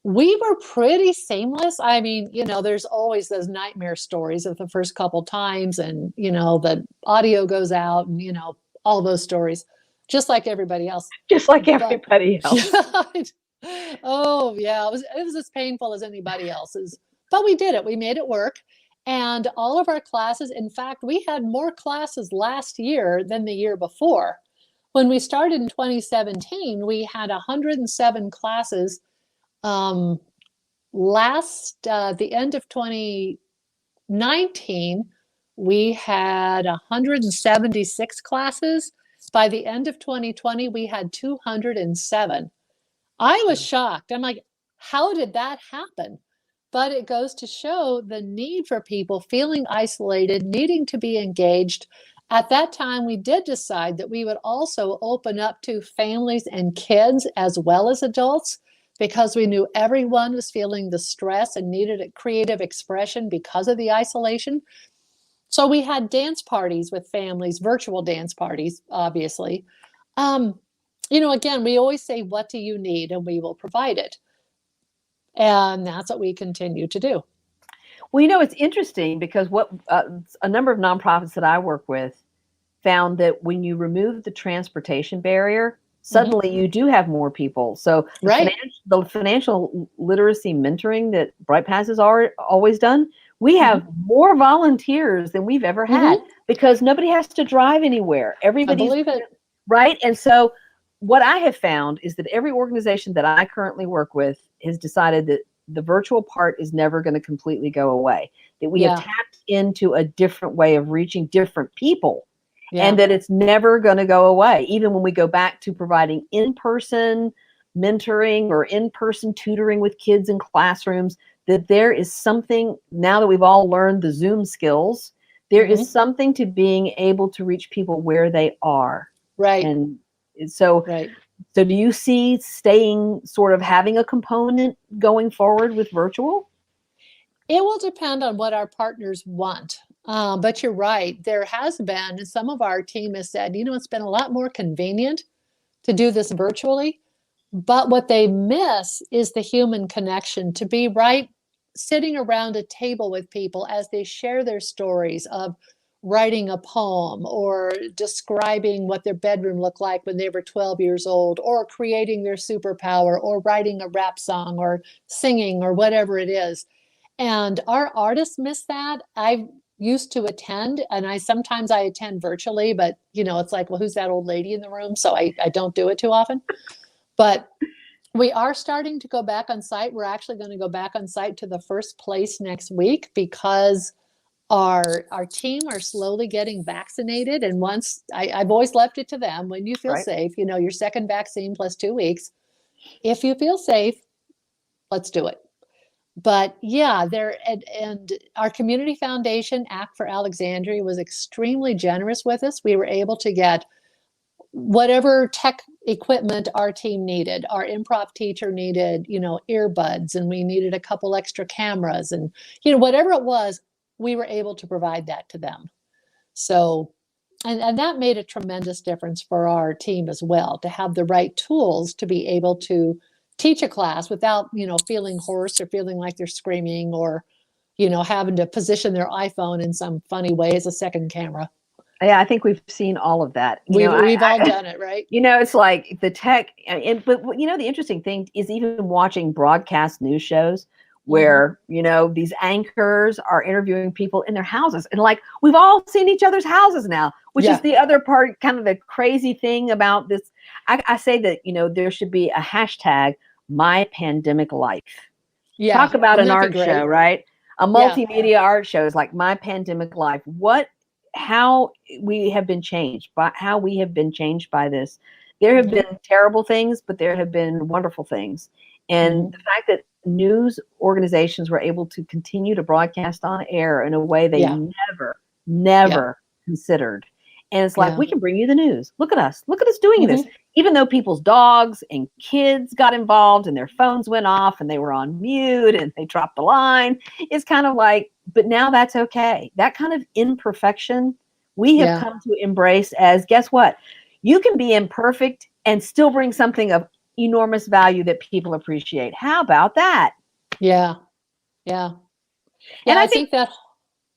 We were pretty seamless. I mean, there's always those nightmare stories of the first couple times and, the audio goes out and, all those stories, just like everybody else. Just like everybody else. Oh, yeah. It was as painful as anybody else's. But we did it. We made it work. And all of our classes, in fact, we had more classes last year than the year before. When we started in 2017, we had 107 classes. The end of 2019, we had 176 classes. By the end of 2020, we had 207. I was shocked. I'm like, how did that happen? But it goes to show the need for people feeling isolated, needing to be engaged. At that time, we did decide that we would also open up to families and kids as well as adults, because we knew everyone was feeling the stress and needed a creative expression because of the isolation. So we had dance parties with families, virtual dance parties, obviously. Again, we always say, what do you need? And we will provide it. And that's what we continue to do. Well, it's interesting because what a number of nonprofits that I work with found that when you remove the transportation barrier, suddenly you do have more people. So the financial literacy mentoring that Bright Paths has always done, we have more volunteers than we've ever had because nobody has to drive anywhere. Everybody's, I believe it. Right? And so what I have found is that every organization that I currently work with has decided that the virtual part is never going to completely go away, that we Yeah. have tapped into a different way of reaching different people, Yeah. and that it's never going to go away. Even when we go back to providing in-person mentoring or in-person tutoring with kids in classrooms, that there is something, now that we've all learned the Zoom skills, there is something to being able to reach people where they are. Right. And so, Right. so do you see staying sort of having a component going forward with virtual? It will depend on what our partners want. But you're right. There has been, and some of our team has said, it's been a lot more convenient to do this virtually. But what they miss is the human connection, to be right sitting around a table with people as they share their stories of writing a poem or describing what their bedroom looked like when they were 12 years old, or creating their superpower, or writing a rap song, or singing, or whatever it is. And our artists miss that. I used to attend, and sometimes I attend virtually, but it's like, well, who's that old lady in the room? So I don't do it too often. But we are starting to go back on site. We're actually going to go back on site to the first place next week, because our team are slowly getting vaccinated. And once I've always left it to them, when you feel safe, your second vaccine plus 2 weeks, if you feel safe, let's do it. But yeah, and our community foundation, Act for Alexandria, was extremely generous with us. We were able to get whatever tech equipment our team needed. Our improv teacher needed, earbuds, and we needed a couple extra cameras, and whatever it was, we were able to provide that to them. So, and that made a tremendous difference for our team as well, to have the right tools to be able to teach a class without, feeling hoarse or feeling like they're screaming, or, having to position their iPhone in some funny way as a second camera. Yeah, I think we've seen all of that. We've all done it, right? It's like the tech, but the interesting thing is even watching broadcast news shows where, these anchors are interviewing people in their houses, and like, we've all seen each other's houses now, which is the other part, kind of the crazy thing about this. I say that, there should be a hashtag, my pandemic life. Yeah. Talk about an art show, right? A multimedia art show is like my pandemic life. How we have been changed by this. There have been terrible things, but there have been wonderful things. And the fact that news organizations were able to continue to broadcast on air in a way they never considered. And it's like, we can bring you the news. Look at us doing this. Even though people's dogs and kids got involved and their phones went off and they were on mute and they dropped the line, it's kind of like, but now that's okay. That kind of imperfection we have come to embrace as, guess what? You can be imperfect and still bring something of enormous value that people appreciate. How about that? Yeah. And I think that.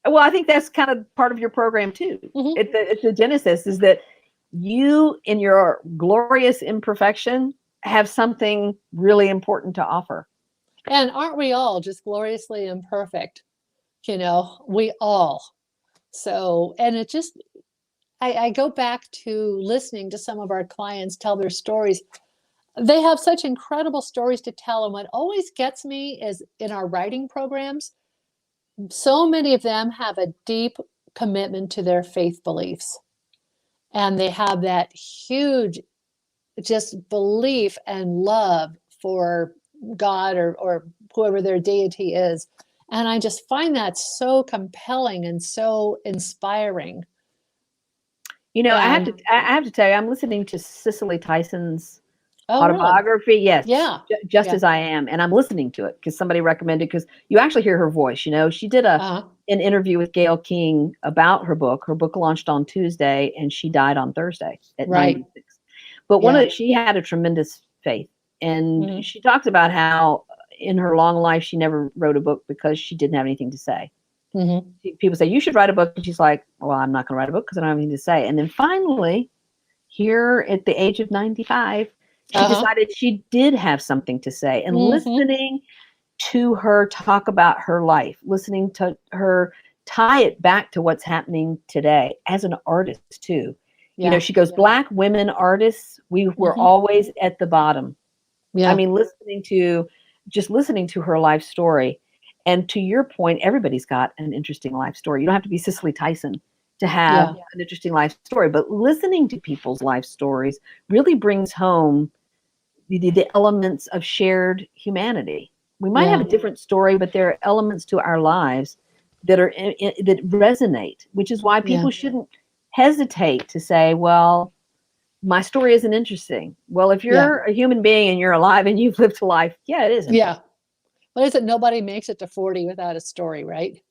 Well, I think that's kind of part of your program too. It's the genesis is that you, in your glorious imperfection, have something really important to offer. And aren't we all just gloriously imperfect? We all. So, and it just, I go back to listening to some of our clients tell their stories. They have such incredible stories to tell. And what always gets me is in our writing programs, so many of them have a deep commitment to their faith beliefs. And they have that huge just belief and love for God or whoever their deity is. And I just find that so compelling and so inspiring. I have to tell you, I'm listening to Cicely Tyson's autobiography. Really? Yes. Yeah. Just As I Am. And I'm listening to it because somebody recommended, because you actually hear her voice. She did an interview with Gayle King about her book. Her book launched on Tuesday and she died on Thursday at 96. But she had a tremendous faith. And she talks about how in her long life, she never wrote a book because she didn't have anything to say. People say, you should write a book. And she's like, well, I'm not going to write a book because I don't have anything to say. And then finally, here at the age of 95, she decided she did have something to say. And listening to her talk about her life, listening to her tie it back to what's happening today as an artist too. She goes, Black women artists, we were always at the bottom. I mean, listening to just listening to her life story. And to your point, everybody's got an interesting life story. You don't have to be Cicely Tyson to have an interesting life story, but listening to people's life stories really brings home the elements of shared humanity. We might have a different story, but there are elements to our lives that are that resonate, which is why people shouldn't hesitate to say, well, my story isn't interesting. Well, if you're a human being and you're alive and you've lived a life, it isn't. Yeah. What is it? Nobody makes it to 40 without a story, right?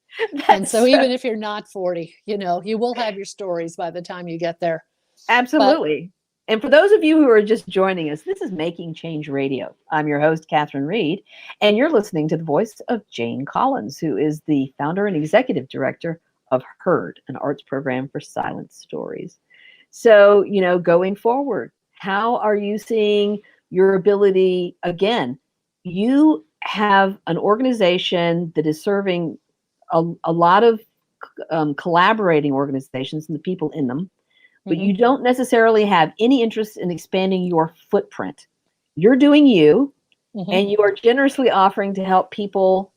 And so even if you're not 40, you will have your stories by the time you get there. Absolutely. And for those of you who are just joining us, this is Making Change Radio. I'm your host, Catherine Reed, and you're listening to the voice of Jane Collins, who is the founder and executive director of HEARD, an arts program for silent stories. So, going forward, how are you seeing your ability? Again, you have an organization that is serving a lot of collaborating organizations and the people in them, but you don't necessarily have any interest in expanding your footprint. You're doing you, and you are generously offering to help people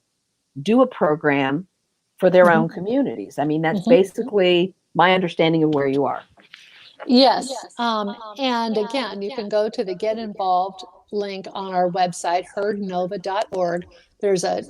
do a program for their own communities. I mean, that's basically my understanding of where you are. Yes. And again, you can go to the Get Involved link on our website, heardnova.org. There's a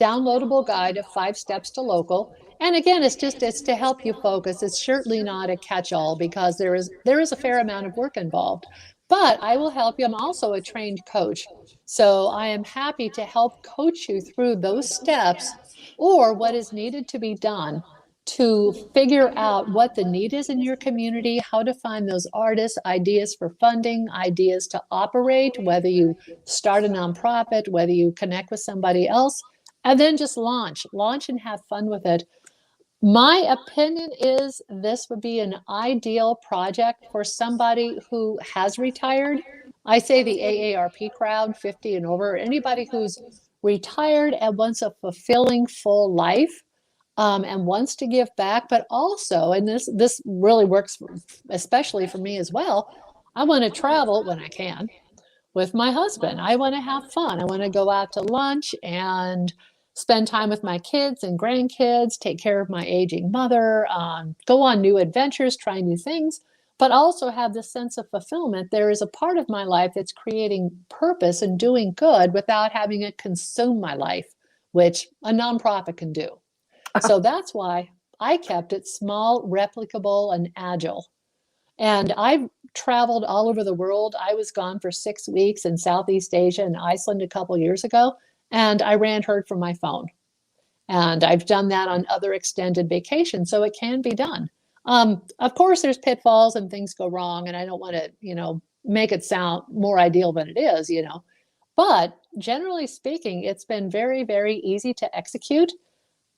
downloadable guide of 5 steps to local. And again, it's to help you focus. It's certainly not a catch-all because there is a fair amount of work involved. But I will help you. I'm also a trained coach. So I am happy to help coach you through those steps or what is needed to be done to figure out what the need is in your community, how to find those artists, ideas for funding, ideas to operate, whether you start a nonprofit, whether you connect with somebody else, and then just launch and have fun with it. My opinion is this would be an ideal project for somebody who has retired. I say the AARP crowd, 50 and over, anybody who's retired and wants a fulfilling full life. And wants to give back, but also, and this really works especially for me as well, I want to travel when I can with my husband. I want to have fun. I want to go out to lunch and spend time with my kids and grandkids, take care of my aging mother, go on new adventures, try new things, but also have this sense of fulfillment. There is a part of my life that's creating purpose and doing good without having it consume my life, which a nonprofit can do. So that's why I kept it small, replicable, and agile. And I've traveled all over the world. I was gone for 6 weeks in Southeast Asia and Iceland a couple years ago, and I ran HEARD from my phone. And I've done that on other extended vacations, so it can be done. Of course, there's pitfalls and things go wrong, and I don't want to, make it sound more ideal than it is, But generally speaking, it's been very, very easy to execute.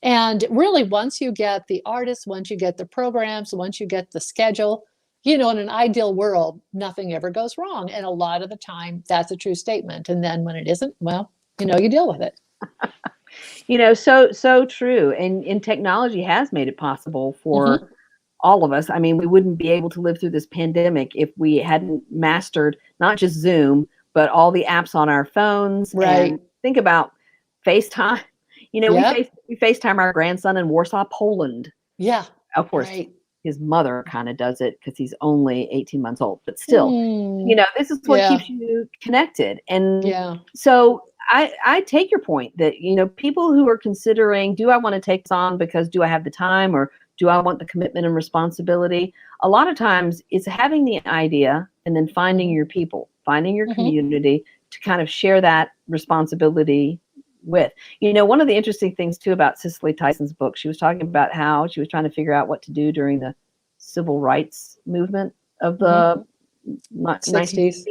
And really, once you get the artists, once you get the programs, once you get the schedule, in an ideal world, nothing ever goes wrong. And a lot of the time, that's a true statement. And then when it isn't, well, you deal with it. So true. And technology has made it possible for all of us. I mean, we wouldn't be able to live through this pandemic if we hadn't mastered not just Zoom, but all the apps on our phones. Right. And think about FaceTime. We FaceTime our grandson in Warsaw, Poland. Yeah. Of course, his mother kind of does it because he's only 18 months old. But still, this is what keeps you connected. And so I take your point that, people who are considering, do I want to take this on because do I have the time or do I want the commitment and responsibility? A lot of times it's having the idea and then finding your people, finding your community to kind of share that responsibility with. One of the interesting things too about Cicely Tyson's book, she was talking about how she was trying to figure out what to do during the civil rights movement of the 1960s.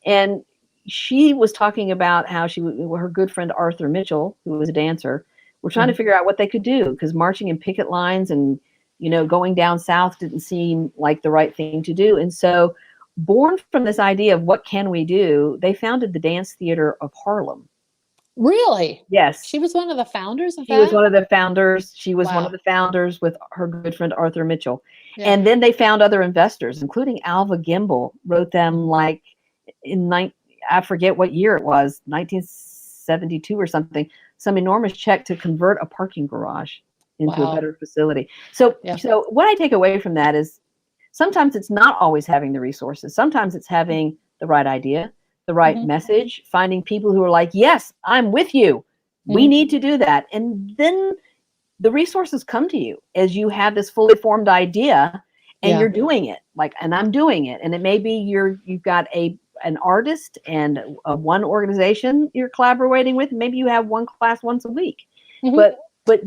And she was talking about how her good friend Arthur Mitchell, who was a dancer, were trying to figure out what they could do because marching in picket lines and, going down south didn't seem like the right thing to do. And so born from this idea of what can we do, they founded the Dance Theater of Harlem. Really? Yes. She was one of the founders of that? She was one of the founders. She was one of the founders with her good friend Arthur Mitchell. Yeah. And then they found other investors, including Alva Gimbel, wrote them like I forget what year it was, 19 1972 or something, some enormous check to convert a parking garage into a Wow. better facility. So, Yeah. so what I take away from that is sometimes it's not always having the resources. Sometimes it's having the right idea, the right Mhm. message, finding people who are like, yes, I'm with you. We Mhm. need to do that. And then the resources come to you as you have this fully formed idea and Yeah. you're doing it. Like, and I'm doing it. And it may be you've got an artist and one organization you're collaborating with. Maybe you have one class once a week. Mhm. But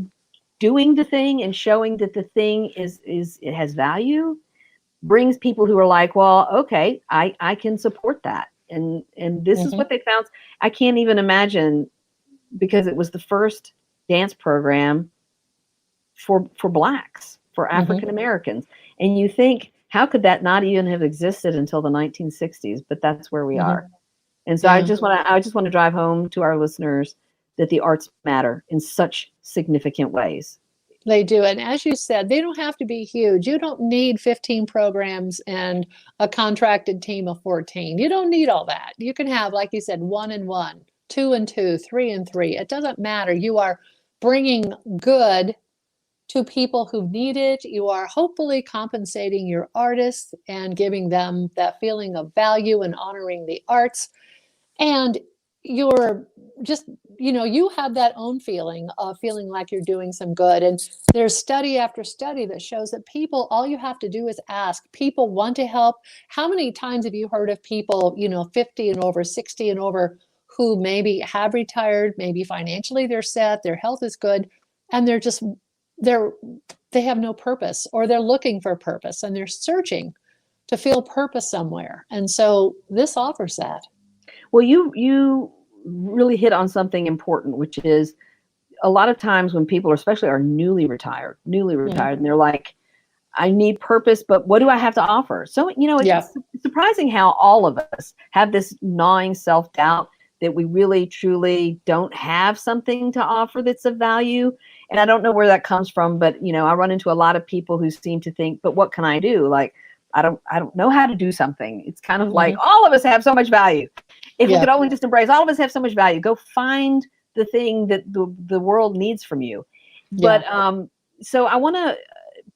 doing the thing and showing that the thing it has value brings people who are like, well, okay, I can support that. And this is Mhm. what they found. I can't even imagine, because it was the first dance program for blacks, for African Americans. And you think, how could that not even have existed until the 1960s? But that's where we Mhm. are. And so Yeah. I just want to drive home to our listeners that the arts matter in such significant ways. They do. And as you said, they don't have to be huge. You don't need 15 programs and a contracted team of 14. You don't need all that. You can have, like you said, 1 and 1, 2 and 2, 3 and 3. It doesn't matter. You are bringing good to people who need it. You are hopefully compensating your artists and giving them that feeling of value and honoring the arts. And you're just, you have that own feeling of feeling like you're doing some good. And there's study after study that shows that people, all you have to do is ask. People want to help. How many times have you heard of people, 50 and over, 60 and over, who maybe have retired, maybe financially they're set, their health is good, and they're they have no purpose, or they're looking for purpose and they're searching to feel purpose somewhere. And so this offers that. Well, you really hit on something important, which is a lot of times when people especially are newly retired, and they're like, I need purpose, but what do I have to offer? So, Yeah. it's surprising how all of us have this gnawing self-doubt that we really, truly don't have something to offer that's of value. And I don't know where that comes from, but, I run into a lot of people who seem to think, but what can I do? Like, I don't know how to do something. It's kind of like all of us have so much value. If we Yeah. could only just embrace, all of us have so much value. Go find the thing that the world needs from you. Yeah. But so I want to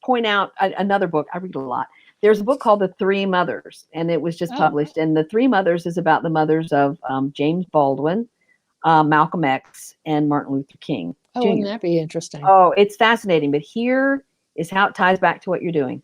point out another book. I read a lot. There's a book called The Three Mothers, and it was just published. And The Three Mothers is about the mothers of James Baldwin, Malcolm X, and Martin Luther King Oh, Jr. wouldn't that be interesting? Oh, it's fascinating. But here is how it ties back to what you're doing.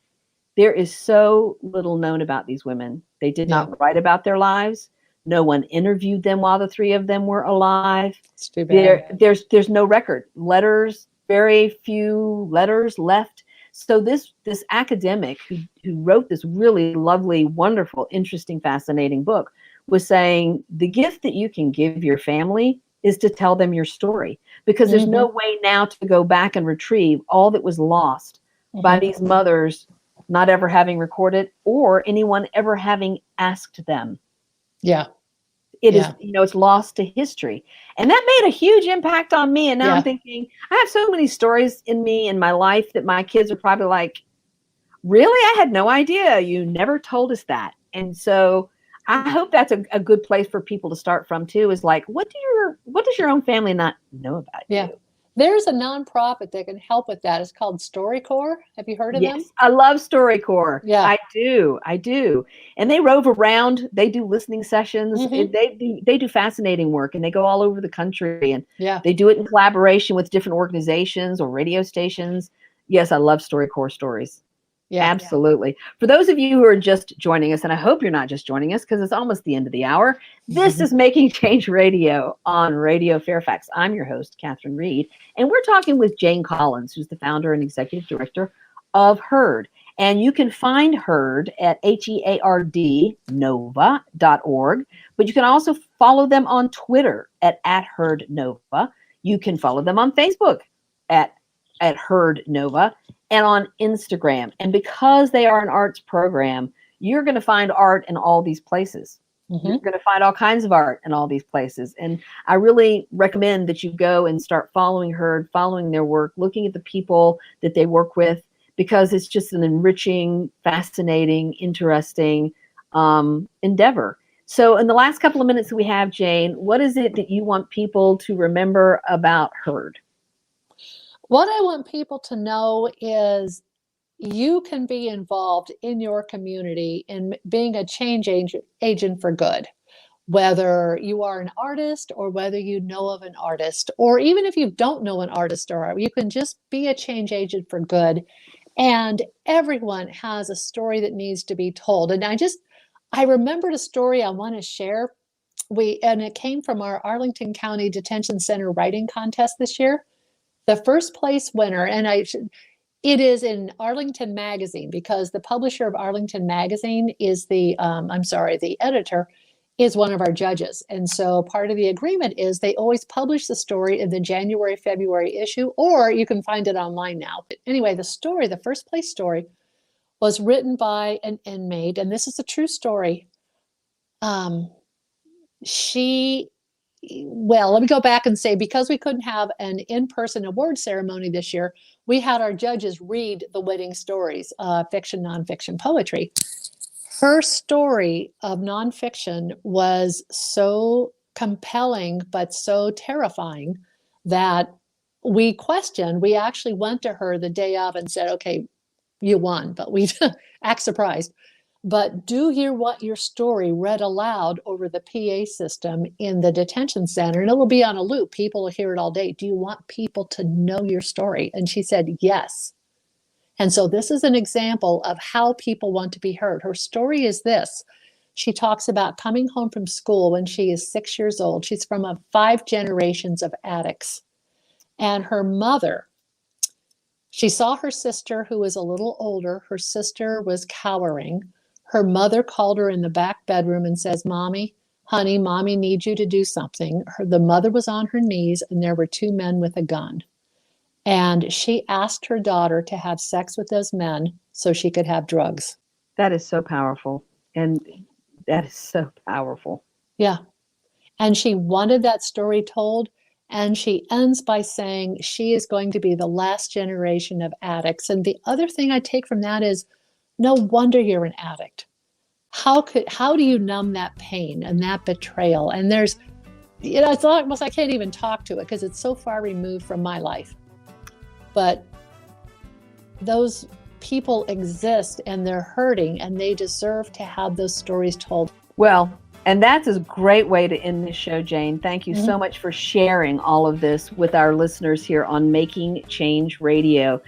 There is so little known about these women. They did not write about their lives. No one interviewed them while the three of them were alive. It's too bad. There's no record. Letters, very few letters left. So this academic who wrote this really lovely, wonderful, interesting, fascinating book was saying the gift that you can give your family is to tell them your story, because there's no way now to go back and retrieve all that was lost by these mothers not ever having recorded or anyone ever having asked them. Yeah. It is, it's lost to history. And that made a huge impact on me. And now I'm thinking, I have so many stories in me in my life that my kids are probably like, really? I had no idea. You never told us that. And so I hope that's a good place for people to start from too, is like, what does your own family not know about you? There's a nonprofit that can help with that. It's called StoryCorps. Have you heard of them? I love StoryCorps. Yeah. I do. And they rove around. They do listening sessions. They do fascinating work, and they go all over the country, and they do it in collaboration with different organizations or radio stations. Yes, I love StoryCorps stories. Yeah, absolutely. For those of you who are just joining us, and I hope you're not just joining us because it's almost the end of the hour, this is Making Change Radio on Radio Fairfax. I'm your host, Catherine Reed, and we're talking with Jane Collins, who's the founder and executive director of HEARD. And you can find HEARD at HEARD Nova.org, but you can also follow them on Twitter at HEARD Nova. You can follow them on Facebook at HEARD Nova, and on Instagram. And because they are an arts program, you're going to find art in all these places. You're going to find all kinds of art in all these places. And I really recommend that you go and start following HEARD, following their work, looking at the people that they work with, because it's just an enriching, fascinating, interesting endeavor. So in the last couple of minutes that we have, Jane, what is it that you want people to remember about HERD? What I want people to know is you can be involved in your community in being a change agent for good. Whether you are an artist or whether you know of an artist, or even if you don't know an artist or art, you can just be a change agent for good. And everyone has a story that needs to be told. And I remembered a story I want to share. And it came from our Arlington County Detention Center writing contest this year. The first place winner, it is in Arlington Magazine, because the publisher of Arlington Magazine is the editor is one of our judges. And so part of the agreement is they always publish the story in the January, February issue, or you can find it online now. Anyway, the first place story, was written by an inmate, and this is a true story. Let me go back and say, because we couldn't have an in-person award ceremony this year, we had our judges read the winning stories, fiction, nonfiction, poetry. Her story of nonfiction was so compelling, but so terrifying that we actually went to her the day of and said, okay, you won, but we act surprised. But do your story read aloud over the PA system in the detention center, and it will be on a loop. People will hear it all day. Do you want people to know your story? And she said, yes. And so this is an example of how people want to be heard. Her story is this. She talks about coming home from school when she is 6 years old. She's from 5 generations of addicts. And her mother, she saw her sister, who was a little older. Her sister was cowering. Her mother called her in the back bedroom and says, Mommy, honey, Mommy needs you to do something. The mother was on her knees, and there were 2 men with a gun. And she asked her daughter to have sex with those men so she could have drugs. That is so powerful. And that is so powerful. Yeah. And she wanted that story told. And she ends by saying she is going to be the last generation of addicts. And the other thing I take from that is, no wonder you're an addict. How do you numb that pain and that betrayal? And it's almost, I can't even talk to it because it's so far removed from my life. But those people exist, and they're hurting, and they deserve to have those stories told. Well, and that's a great way to end this show, Jane. Thank you so much for sharing all of this with our listeners here on Making Change Radio.